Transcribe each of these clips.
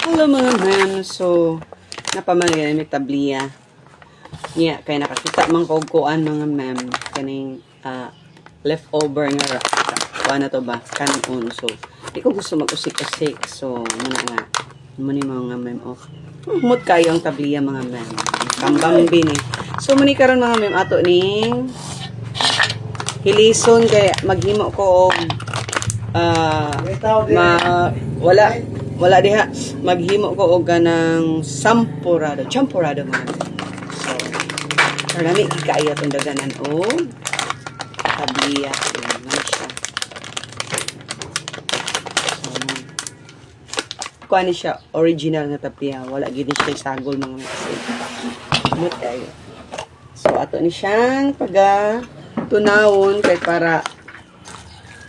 Hello mga ma'am. So, napamagyan may tabliya. Niya, kaya nakakita mang kuan mga ma'am. Kaning leftover nga kuan na to ba? Kanon. So, di ko gusto mag-usik-usik. So, muna nga. Muna mga ma'am. Oh. Humot kayo ang tabliya mga ma'am. Kambang bini. So, muni karon mga ma'am. Ato ning hilison kaya maghimo ko og wala diha maghimo ko og ganang champurado mga so karami kaayo tong daganan o tabliya man siya so kuan siya original nga tabliya wala gid siya sagol mga mut kayo so ato ni siyang tunawon kay para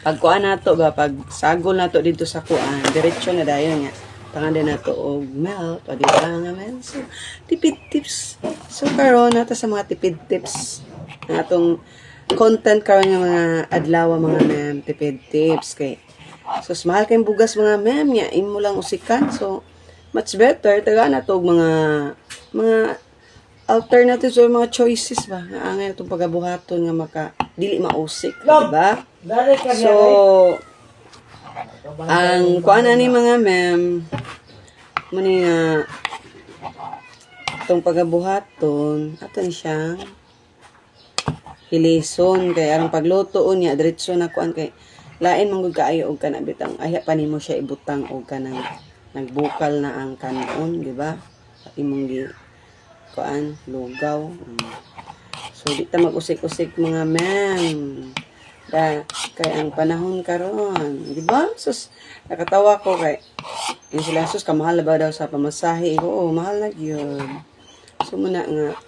pagkuan nato ba pag sagol nato dito sa kuan diretso na dayon nga pangan nato og melt o di ba nga men so tipid tips so karon nato sa mga tipid tips na atong content karon nga mga adlaw mga mem tipid tips kay so mahal kay bugas mga mem nya imo lang usikan so much better taga nato og mga alternatives or mga choices ba nga angay itong pagabuhaton nga maka dili mausik di ba so ang kuan ani mga mem muni nga itong pagabuhaton ato ni siyang hilison kay arang pagluto niya diretso na kuan kay lain man kaayo og kana bitang aya pa nimo siya ibutang og kanang nagbukal na ang kanon di ba imong gi kuan lugaw so di ta mag-usik-usik mga ma'am kay ang panahon karon di ba sus nakatawa ko kay yung sila sus kamahal ba daw sa pamasahe oo mahal na gyud so muna nga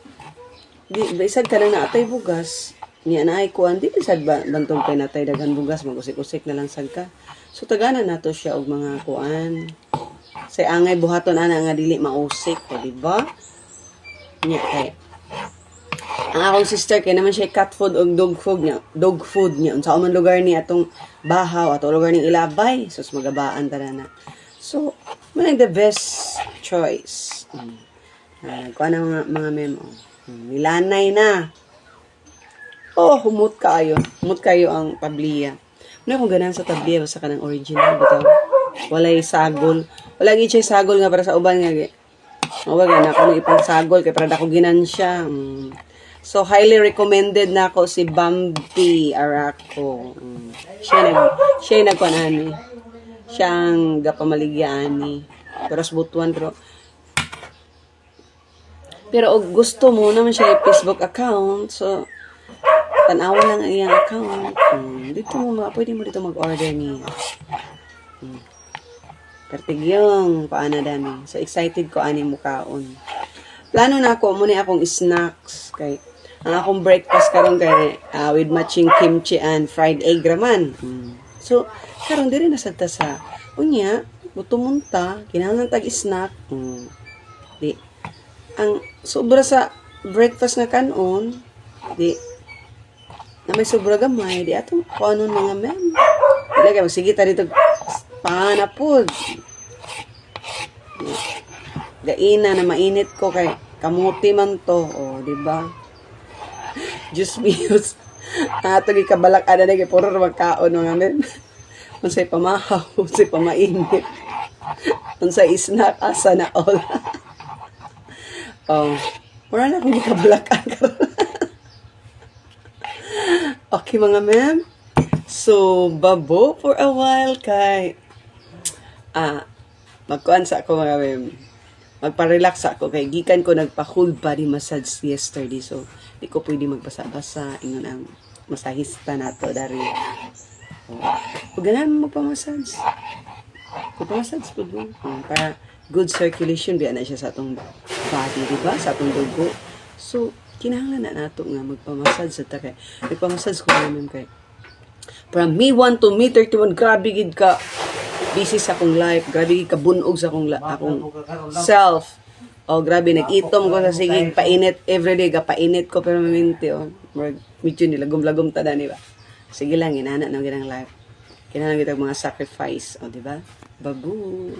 di isad ka na atay bugas niya na ay kuan di isad ba bantong kay natay daghan bugas mag-usik-usik na lang sad ka so tagana nato siya og mga kuan say angay buhaton ana nga dili mausik di ba niya kay ang akong sister kay naman siya cat food o dog food niya unsa man lugar ni atong bahaw ato lugar ning ilabay sus magabaan ta na so man the best choice kuan ang mga memo nilanay na humot kayo ang tabliya ano kung ganan sa tabliya basta kanang original bitaw walay sagol wala gid siya sagol nga para sa uban nga wag na kuno ipang sagol kay para dako ginansya so highly recommended na ako si Bambi Araco siya nagkuanani siyang gapamaligyaani pero butuan pero og gusto mo naman siya Facebook account so tanaw lang ang iyang account dito mo pwede mo dito mag-order niya Pertigyong paana dami. So excited ko ani mukaon. Plano na ako muna akong snacks kay ang akong breakfast karon kay with matching kimchi and fried egg raman. So karon diri na sad ta sa unya buto munta kinahanglan tag snack. Di ang sobra sa breakfast nga kanon di na may sobra gamay di atong kuanon mga mem. Lagay sige ta dito panapod. Gaina na mainit ko kay kamuti man to, di ba? Just bios. Ato gi kabalak ada na kay puro magkaon mga men. Unsay pamahaw, unsay pamainit. Unsay snack asa na all. Wala na akong gikabalakan karon. Okay mga ma'am. So, babo for a while kay magkuan sa ako mga ma'am. Magpa-relax ako kay gikan ko nagpa-whole body massage yesterday so di ko pwede magbasa-basa ingon ang masahista nato dari. Ug ganan magpa-massage. Magpa-massage pud mo para good circulation biya na siya sa atong body, di ba? Sa atong dugo. So, kinahanglan na nato nga magpa-massage sa kay magpa-massage ko naman kay from me 1 to me 31 grabe gid ka busy sa akong life, grabe ka bunog sa akong self. Grabe nag-itom ko sa sige painit everyday painit ko pero maminti medyo nilagom-lagom ta na ba. Sige lang inana na gyud ang life. Kinahanglan gyud mga sacrifice, di ba? Babu.